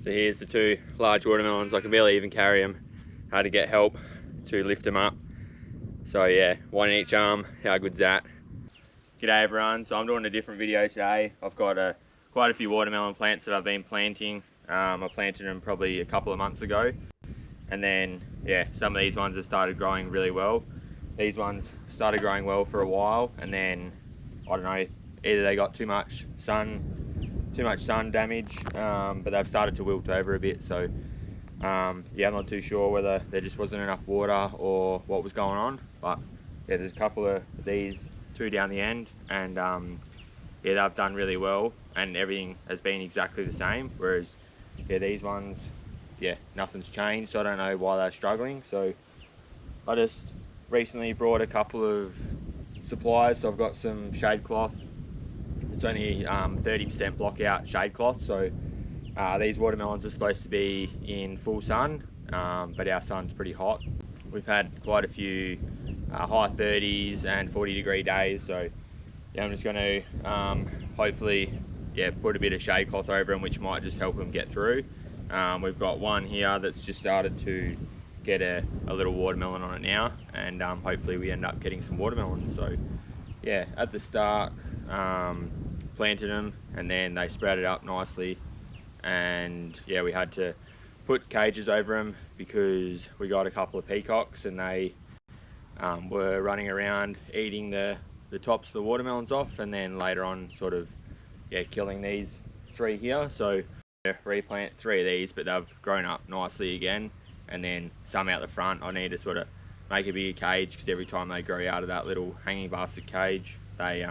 So here's the two large watermelons. I can barely even carry them. Had to get help to lift them up. So yeah, one in each arm. How good's that? G'day everyone. So I'm doing a different video today. I've got quite a few watermelon plants that I've been planting. I planted them probably a couple of months ago. And then yeah, some of these ones have started growing really well. These ones started growing well for a while, and then I don't know, either they got too much sun damage, but they've started to wilt over a bit. So yeah, I'm not too sure whether there just wasn't enough water or what was going on. But yeah, there's a couple of these, two down the end, and yeah, they've done really well, and everything has been exactly the same. Whereas yeah, these ones, yeah, nothing's changed. So I don't know why they're struggling. So I just recently brought a couple of supplies. So I've got some shade cloth. It's only 30% block out shade cloth. So these watermelons are supposed to be in full sun, but our sun's pretty hot. We've had quite a few high 30s and 40-degree days. So yeah, I'm just going to hopefully put a bit of shade cloth over them, which might just help them get through. We've got one here that's just started to get a little watermelon on it now, and hopefully we end up getting some watermelons. So yeah, at the start planted them, and then they sprouted up nicely, and yeah, we had to put cages over them because we got a couple of peacocks, and they were running around eating the tops of the watermelons off, and then later on sort of killing these three here. So replant three of these, but they've grown up nicely again. And then some out the front, I need to sort of make a bigger cage, because every time they grow out of that little hanging basket cage, they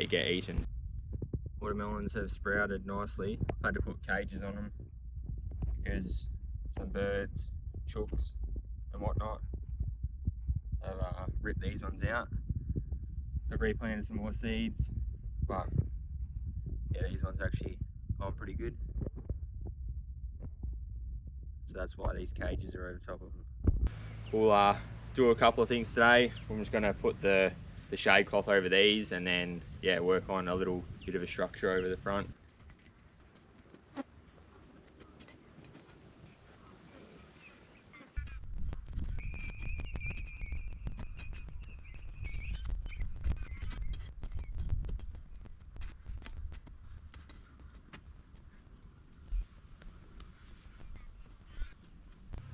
get eaten. Watermelons have sprouted nicely. I had to put cages on them because some birds, chooks and whatnot have ripped these ones out. So I've replanted some more seeds, but yeah, these ones actually gone pretty good. So that's why these cages are over top of them. We'll do a couple of things today. I'm just going to put the shade cloth over these, and then yeah, work on a little bit of a structure over the front.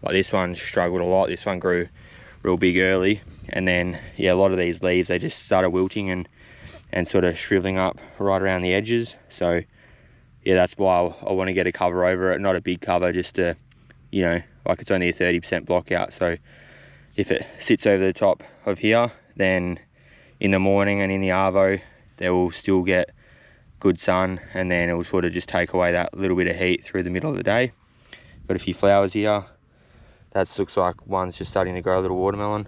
Like this one struggled a lot. This one grew real big early, and then yeah, a lot of these leaves, they just started wilting and sort of shriveling up right around the edges. So yeah, that's why I want to get a cover over it, not a big cover, just to, you know, like it's only a 30% block out. So if it sits over the top of here, then in the morning and in the arvo, they will still get good sun, and then it will sort of just take away that little bit of heat through the middle of the day. Got a few flowers here. That looks like one's just starting to grow a little watermelon.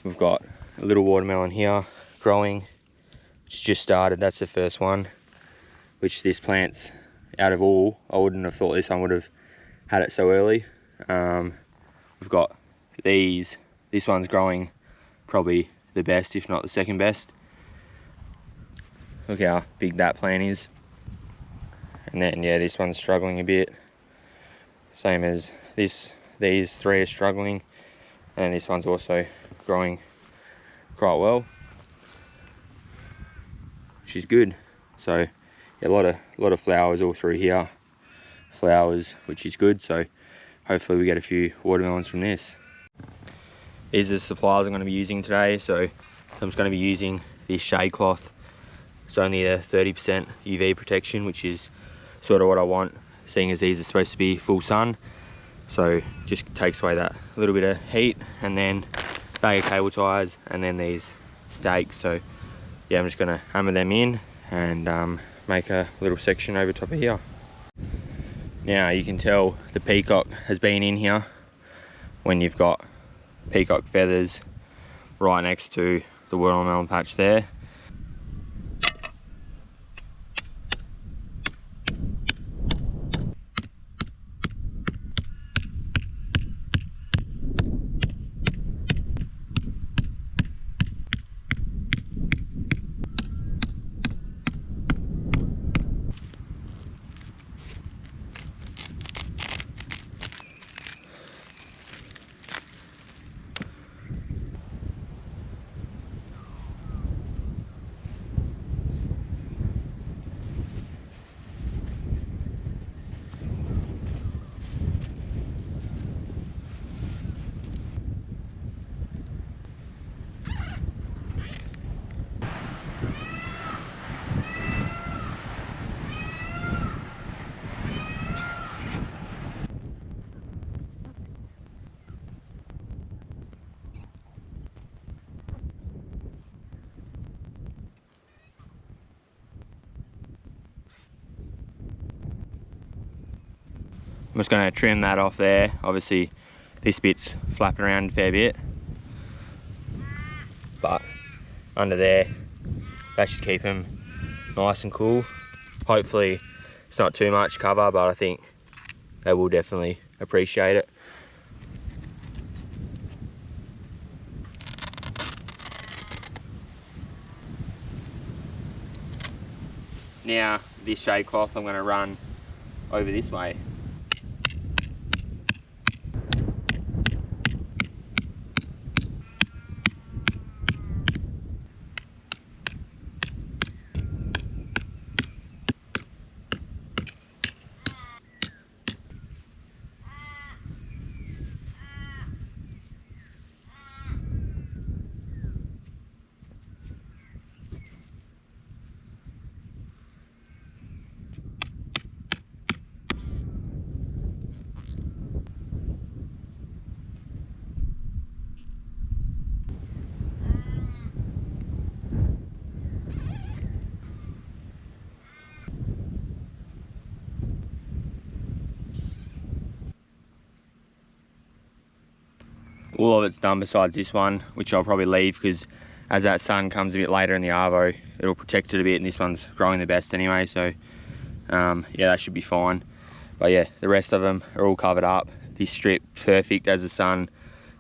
We've got a little watermelon here growing, which just started. That's the first one, which this plant's, out of all, I wouldn't have thought this one would have had it so early. We've got these. This one's growing probably the best, if not the second best. Look how big that plant is. And then yeah, this one's struggling a bit. Same as this. These three are struggling, and this one's also growing quite well, which is good. So yeah, a lot of flowers all through here, which is good. So hopefully we get a few watermelons from this. These are the supplies I'm going to be using today. So I'm just going to be using this shade cloth. It's only a 30% UV protection, which is sort of what I want, seeing as these are supposed to be full sun. So just takes away that little bit of heat, and then bag of cable ties, and then these stakes. So yeah, I'm just gonna hammer them in and make a little section over top of here. Now you can tell the peacock has been in here when you've got peacock feathers right next to the watermelon patch there. I'm just going to trim that off there. Obviously this bit's flapping around a fair bit, but under there, that should keep them nice and cool. Hopefully it's not too much cover, but I think they will definitely appreciate it. Now this shade cloth I'm going to run over this way. All of it's done besides this one, which I'll probably leave because as that sun comes a bit later in the arvo, it'll protect it a bit, and this one's growing the best anyway, so yeah, that should be fine. But yeah, the rest of them are all covered up. This strip, perfect. As the sun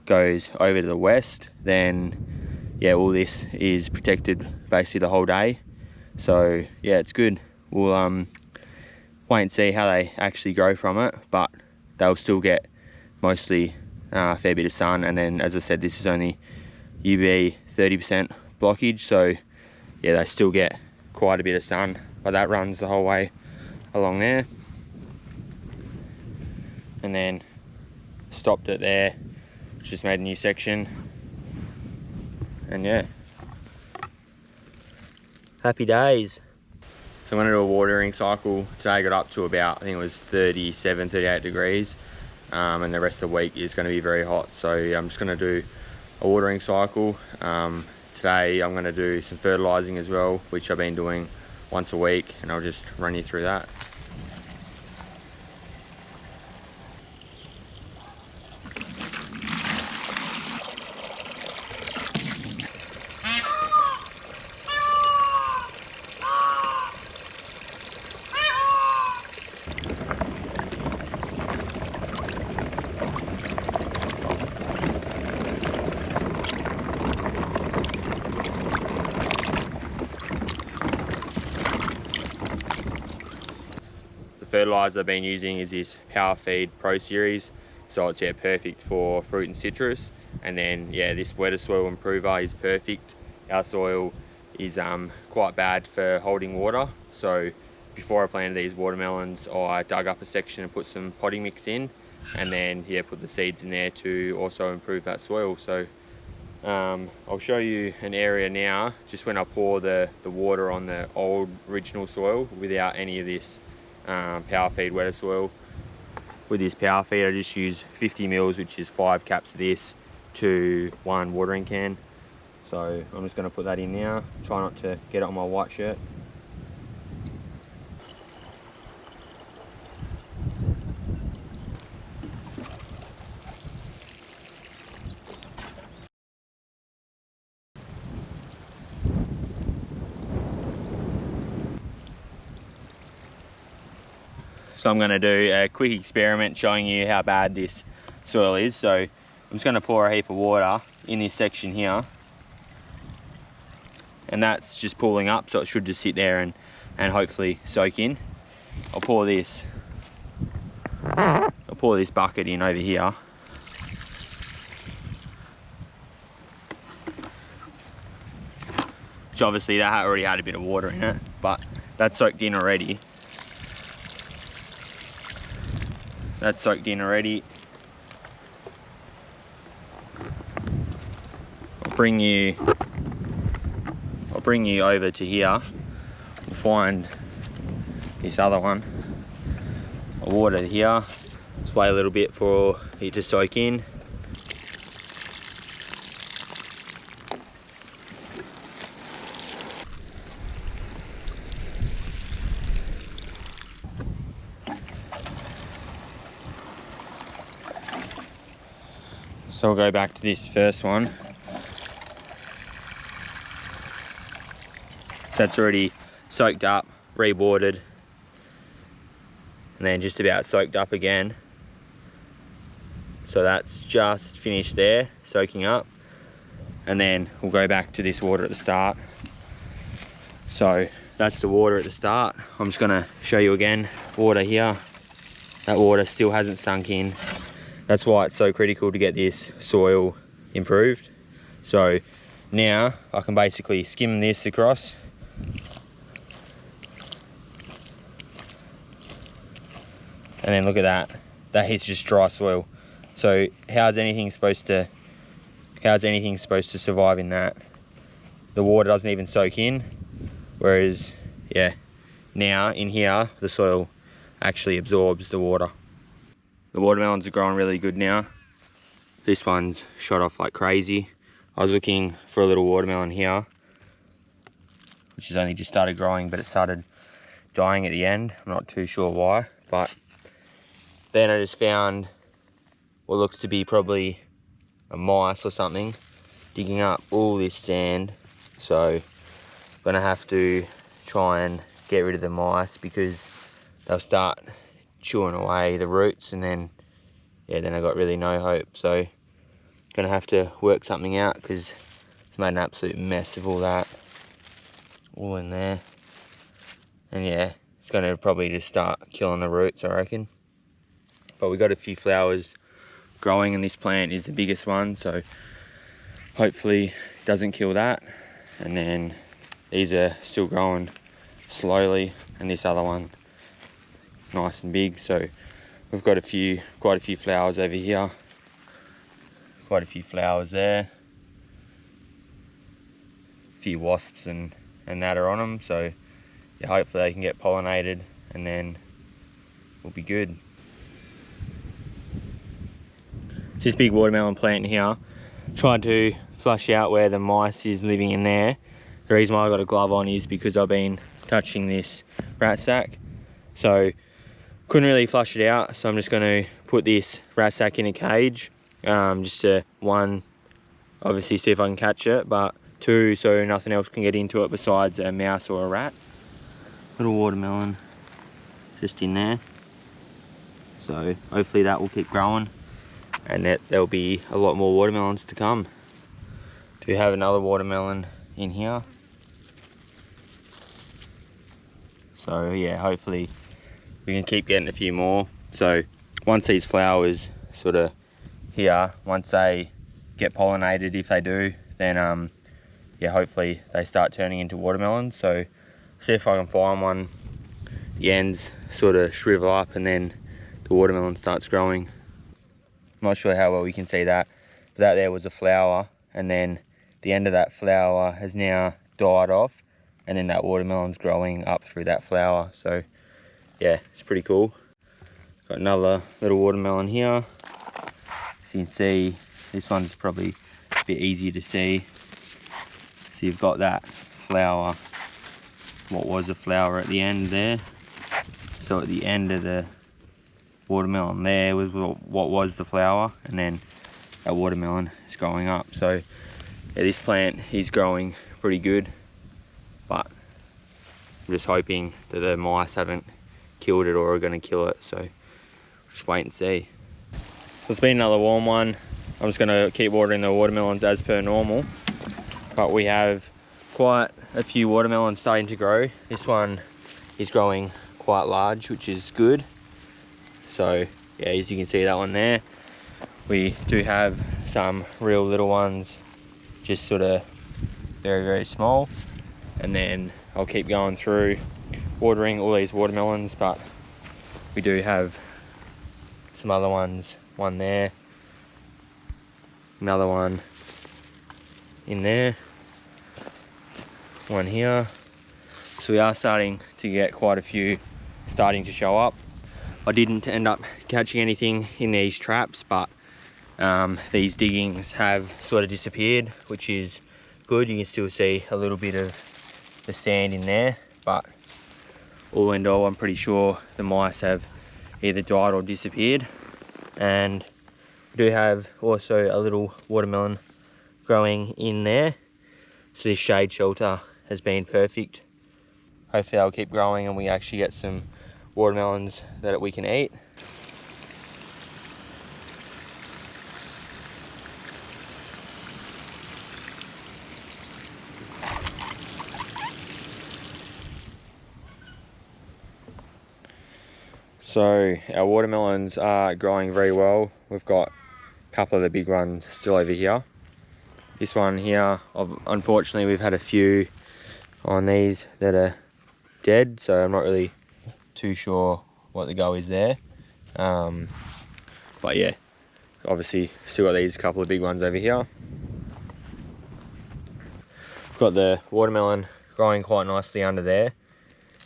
goes over to the west, then yeah, all this is protected basically the whole day. So yeah, it's good. We'll wait and see how they actually grow from it, but they'll still get mostly a fair bit of sun. And then, as I said, this is only UV 30% blockage, so yeah, they still get quite a bit of sun, but that runs the whole way along there. And then stopped it there, just made a new section, and yeah, happy days. So I'm going to do a watering cycle today. I got up to about, I think it was 37, 38 degrees, and the rest of the week is going to be very hot, so yeah, I'm just going to do a watering cycle. Today I'm going to do some fertilizing as well, which I've been doing once a week, and I'll just run you through that. Fertilizer I've been using is this Power Feed Pro Series, so it's yeah, perfect for fruit and citrus. And then yeah, this wetter soil improver is perfect. Our soil is quite bad for holding water, so before I planted these watermelons, I dug up a section and put some potting mix in, and then yeah, put the seeds in there to also improve that soil. So I'll show you an area now, just when I pour the water on the old original soil without any of this Power Feed wetter soil. With this Power Feed, I just use 50 mils, which is 5 caps of this to 1 watering can. So I'm just going to put that in now. Try not to get it on my white shirt. So I'm going to do a quick experiment showing you how bad this soil is. So I'm just going to pour a heap of water in this section here, and that's just pooling up, so it should just sit there and hopefully soak in. I'll pour this bucket in over here. Which obviously that already had a bit of water in it, but that's soaked in already. That's soaked in already. I'll bring you over to here. We'll find this other one. I'll water here. Just wait a little bit for it to soak in. So we'll go back to this first one. That's already soaked up, re-watered, and then just about soaked up again. So that's just finished there, soaking up. And then we'll go back to this water at the start. So that's the water at the start. I'm just gonna show you again, water here. That water still hasn't sunk in. That's why it's so critical to get this soil improved. So now I can basically skim this across. And then look at that. That is just dry soil. So how's anything supposed to survive in that? The water doesn't even soak in. Whereas, yeah, now in here, the soil actually absorbs the water. The watermelons are growing really good now. This one's shot off like crazy. I was looking for a little watermelon here, which has only just started growing, but it started dying at the end. I'm not too sure why, but then I just found what looks to be probably a mice or something digging up all this sand. So I'm gonna have to try and get rid of the mice, because they'll start chewing away the roots, and then I got really no hope. So gonna have to work something out, because it's made an absolute mess of all that, all in there. And yeah, it's gonna probably just start killing the roots, I reckon. But we got a few flowers growing, and this plant is the biggest one, so hopefully it doesn't kill that. And then these are still growing slowly, and this other one nice and big. So we've got quite a few flowers over here, quite a few flowers there, a few wasps and that are on them. So yeah, hopefully they can get pollinated, and then we'll be good. This big watermelon plant here, tried to flush out where the mice is living in there. The reason why I got a glove on is because I've been touching this rat sack, so couldn't really flush it out. So I'm just going to put this rat sack in a cage, just to, one, obviously see if I can catch it, but two, so nothing else can get into it besides a mouse or a rat. Little watermelon just in there, so hopefully that will keep growing, and that there'll be a lot more watermelons to come. Do have another watermelon in here. So yeah, hopefully we can keep getting a few more. So once these flowers sort of here, once they get pollinated, if they do, then yeah, hopefully they start turning into watermelons. So see if I can find one. The ends sort of shrivel up, and then the watermelon starts growing. I'm not sure how well you can see that, but that there was a flower, and then the end of that flower has now died off, and then that watermelon's growing up through that flower. So yeah, it's pretty cool. Got another little watermelon here. So you can see this one's probably a bit easier to see. So you've got that flower, what was a flower at the end there. So at the end of the watermelon there was what was the flower, and then that watermelon is growing up. So yeah, this plant is growing pretty good, but I'm just hoping that the mice haven't killed it or are going to kill it. So just wait and see. So it's been another warm one. I'm just going to keep watering the watermelons as per normal, but we have quite a few watermelons starting to grow. This one is growing quite large, which is good. So yeah, as you can see, that one there. We do have some real little ones, just sort of very, very small. And then I'll keep going through watering all these watermelons, but we do have some other ones. One there, another one in there, one here. So we are starting to get quite a few starting to show up. I didn't end up catching anything in these traps, but these diggings have sort of disappeared, which is good. You can still see a little bit of the sand in there, but all in all, I'm pretty sure the mice have either died or disappeared. And We do have also a little watermelon growing in there. So this shade shelter has been perfect. Hopefully they'll keep growing and we actually get some watermelons that we can eat. So our watermelons are growing very well. We've got a couple of the big ones still over here. This one here, unfortunately we've had a few on these that are dead, so I'm not really too sure what the go is there. But yeah, obviously still got these couple of big ones over here. Got the watermelon growing quite nicely under there.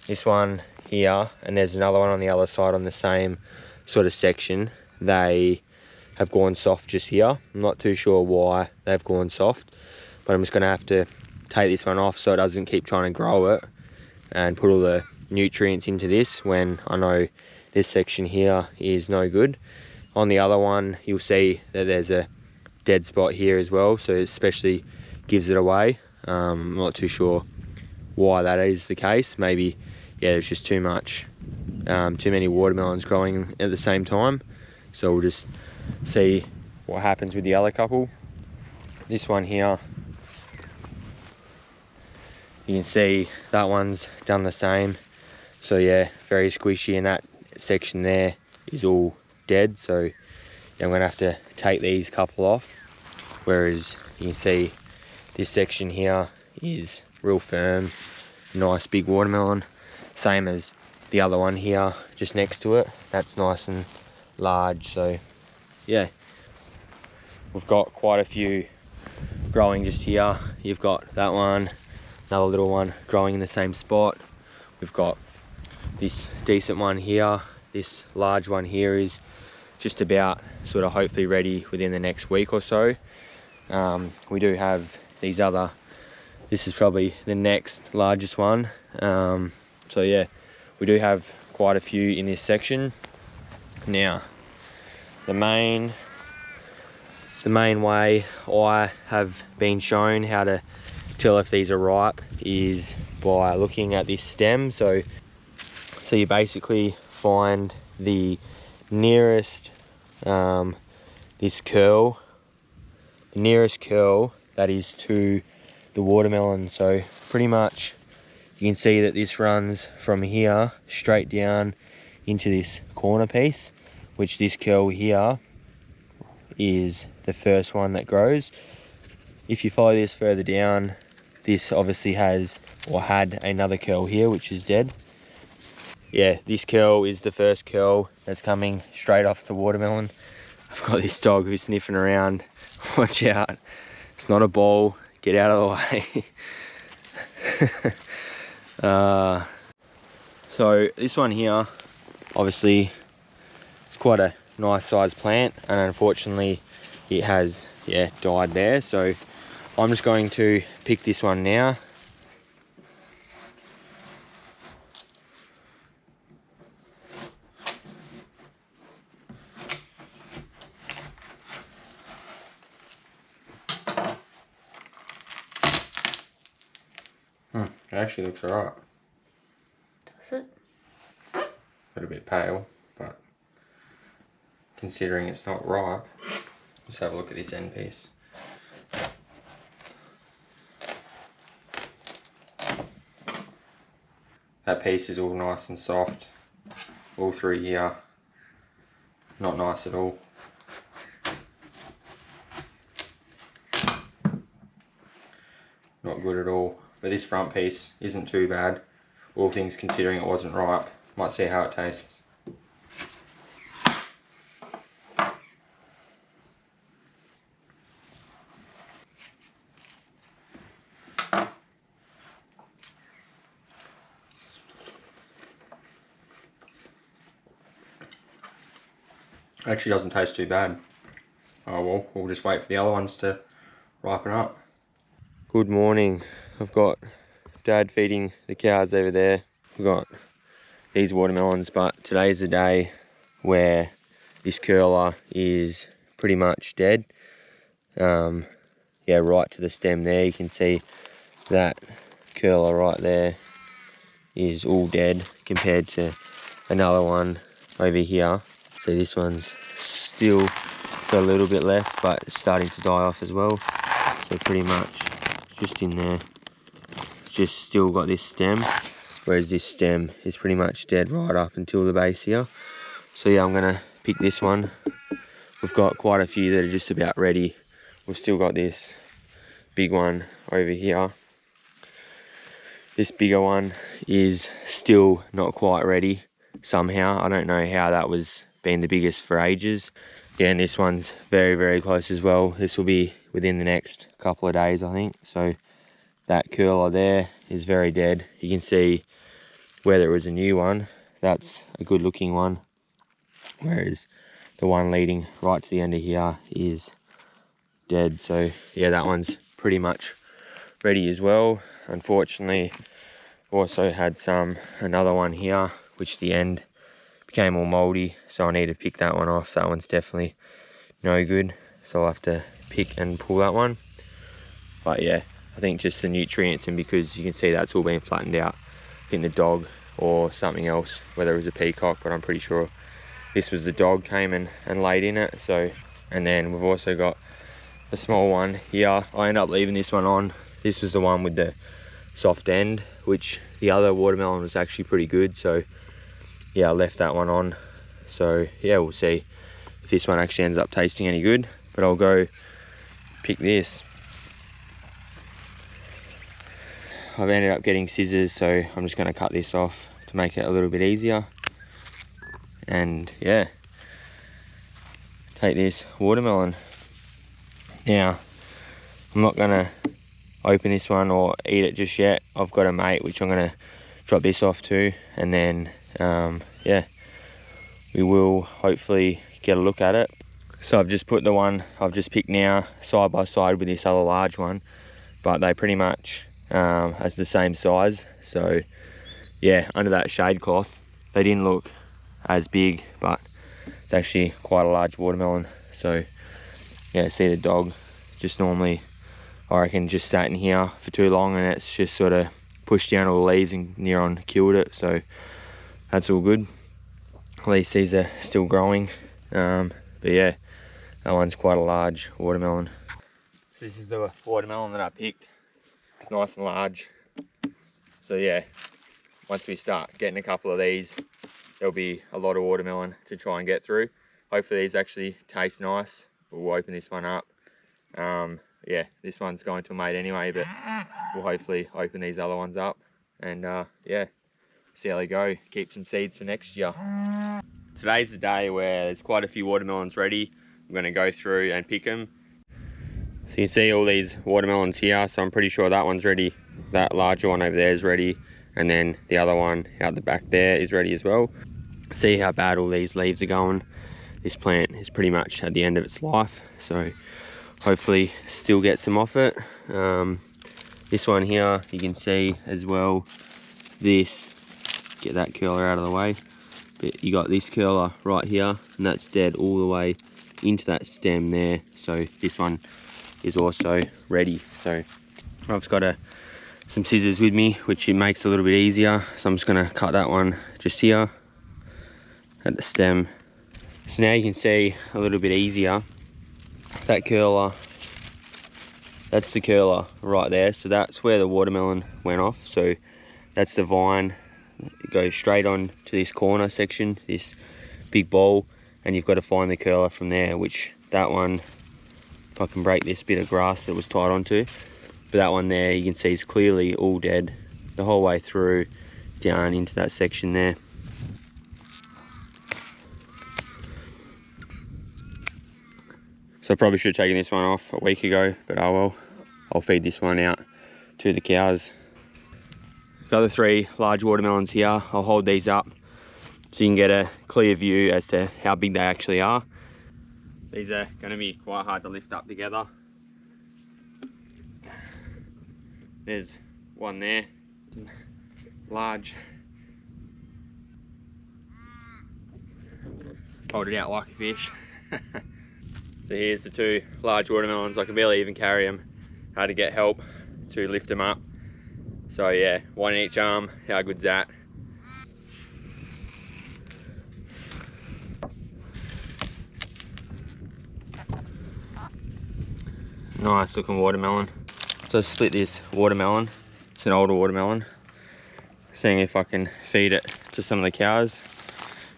This one here, and there's another one on the other side on the same sort of section. They have gone soft just here. I'm not too sure why they've gone soft, but I'm just gonna have to take this one off so it doesn't keep trying to grow it and put all the nutrients into this when I know this section here is no good. On the other one, you'll see that there's a dead spot here as well, so it especially gives it away. I'm not too sure why that is the case. Maybe, yeah, there's just too many watermelons growing at the same time. So we'll just see what happens with the other couple. This one here, you can see that one's done the same. So yeah, very squishy, and that section there is all dead. So yeah, I'm gonna have to take these couple off. Whereas you can see this section here is real firm, nice big watermelon. Same as the other one here just next to it. That's nice and large. So yeah, we've got quite a few growing just here. You've got that one, another little one growing in the same spot. We've got this decent one here. This large one here is just about sort of hopefully ready within the next week or so. We do have these other, this is probably the next largest one. So yeah, we do have quite a few in this section. Now, the main way I have been shown how to tell if these are ripe is by looking at this stem. So you basically find the nearest this curl, the nearest curl that is to the watermelon. So pretty much you can see that this runs from here straight down into this corner piece, which this curl here is the first one that grows. If you follow this further down, this obviously has or had another curl here which is dead. Yeah, this curl is the first curl that's coming straight off the watermelon. I've got this dog who's sniffing around. Watch out, it's not a ball, get out of the way. So this one here, obviously it's quite a nice sized plant, and unfortunately it has, yeah, died there. So I'm just going to pick this one now. It actually looks alright. Does it? A little bit pale, but considering it's not ripe, let's have a look at this end piece. That piece is all nice and soft. All through here, not nice at all. Not good at all. But this front piece isn't too bad, all things considering it wasn't ripe. Might see how it tastes. Actually doesn't taste too bad. Oh well, we'll just wait for the other ones to ripen up. Good morning. I've got Dad feeding the cows over there. We've got these watermelons, but today's the day where this curler is pretty much dead. Yeah, right to the stem there, you can see that curler right there is all dead compared to another one over here. So this one's still got a little bit left, but it's starting to die off as well. So pretty much just in there, it's just still got this stem, whereas this stem is pretty much dead right up until the base here. So yeah, I'm gonna pick this one. We've got quite a few that are just about ready. We've still got this big one over here. This bigger one is still not quite ready somehow. I don't know how that was been the biggest for ages. Yeah, and this one's very, very close as well. This will be within the next couple of days, I think. So that curler there is very dead. You can see where there was a new one, that's a good looking one. Whereas the one leading right to the end of here is dead. So yeah, that one's pretty much ready as well. Unfortunately, also had another one here, which the end became all moldy, so I need to pick that one off. That one's definitely no good, so I'll have to pick and pull that one. But yeah, I think just the nutrients, and because you can see that's all been flattened out, I think the dog or something else, whether it was a peacock, but I'm pretty sure this was the dog, came and laid in it. So, and then we've also got a small one here. I ended up leaving this one on. This was the one with the soft end, which the other watermelon was actually pretty good. So yeah, I left that one on. So yeah, we'll see if this one actually ends up tasting any good, but I'll go pick this. I've ended up getting scissors, so I'm just going to cut this off to make it a little bit easier. And yeah, take this watermelon. Now, I'm not going to open this one or eat it just yet. I've got a mate which I'm going to drop this off to, and then yeah, we will hopefully get a look at it. So I've just put the one I've just picked now side by side with this other large one, but they pretty much has the same size. So yeah, under that shade cloth, they didn't look as big, but it's actually quite a large watermelon. So yeah, see the dog just normally, I reckon, just sat in here for too long, and it's just sort of pushed down all the leaves and near on killed it. So that's all good. At least these are still growing. But yeah, that one's quite a large watermelon. This is the watermelon that I picked. It's nice and large. So yeah, once we start getting a couple of these, there'll be a lot of watermelon to try and get through. Hopefully these actually taste nice. We'll open this one up. Yeah, this one's going to a mate anyway, but we'll hopefully open these other ones up and yeah, see how they go. Keep some seeds for next year. Today's the day where there's quite a few watermelons ready. I'm going to go through and pick them. So you can see all these watermelons here, so I'm pretty sure that one's ready. That larger one over there is ready, and then the other one out the back there is ready as well. See how bad all these leaves are going. This plant is pretty much at the end of its life, so hopefully still get some off it. This one here, you can see as well, this, get that curler out of the way, but you got this curler right here, and that's dead all the way into that stem there. So this one is also ready. So I've just got some scissors with me, which it makes it a little bit easier. So I'm just gonna cut that one just here at the stem. So now you can see a little bit easier, that curler, that's the curler right there. So that's where the watermelon went off. So that's the vine. It goes straight on to this corner section, this big ball, and you've got to find the curler from there, which that one, if I can break this bit of grass that was tied onto, but that one there you can see is clearly all dead the whole way through down into that section there. So I probably should have taken this one off a week ago, but oh well, I'll feed this one out to the cows. The other three large watermelons here, I'll hold these up so you can get a clear view as to how big they actually are. These are going to be quite hard to lift up together. There's one there, large. Hold it out like a fish. So here's the 2 large watermelons. I can barely even carry them. Had to get help to lift them up. So yeah, 1 in each arm. How good's that? Nice looking watermelon. So I split this watermelon. It's an older watermelon. Seeing if I can feed it to some of the cows.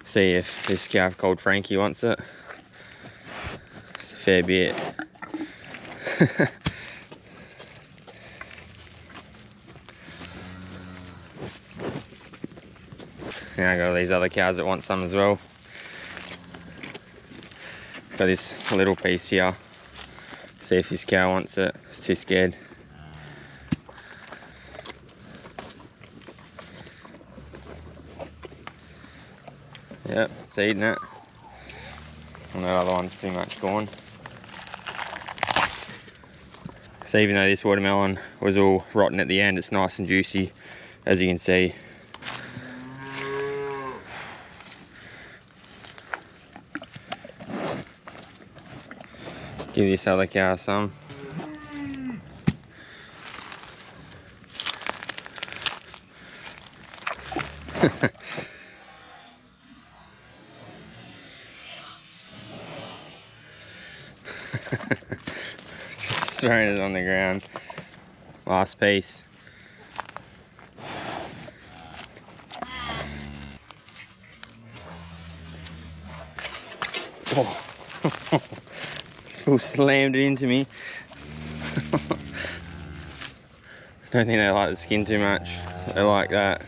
See if this cow called Frankie wants it. It's a fair bit. Now I got these other cows that want some as well. Got this little piece here. See if this cow wants it. It's too scared. Yep, it's eating it. And that other one's pretty much gone. So even though this watermelon was all rotten at the end, it's nice and juicy, as you can see. Give this other cow some. Just throwing it on the ground. Last piece. Oh. All slammed it into me. Don't think they like the skin too much. They like that.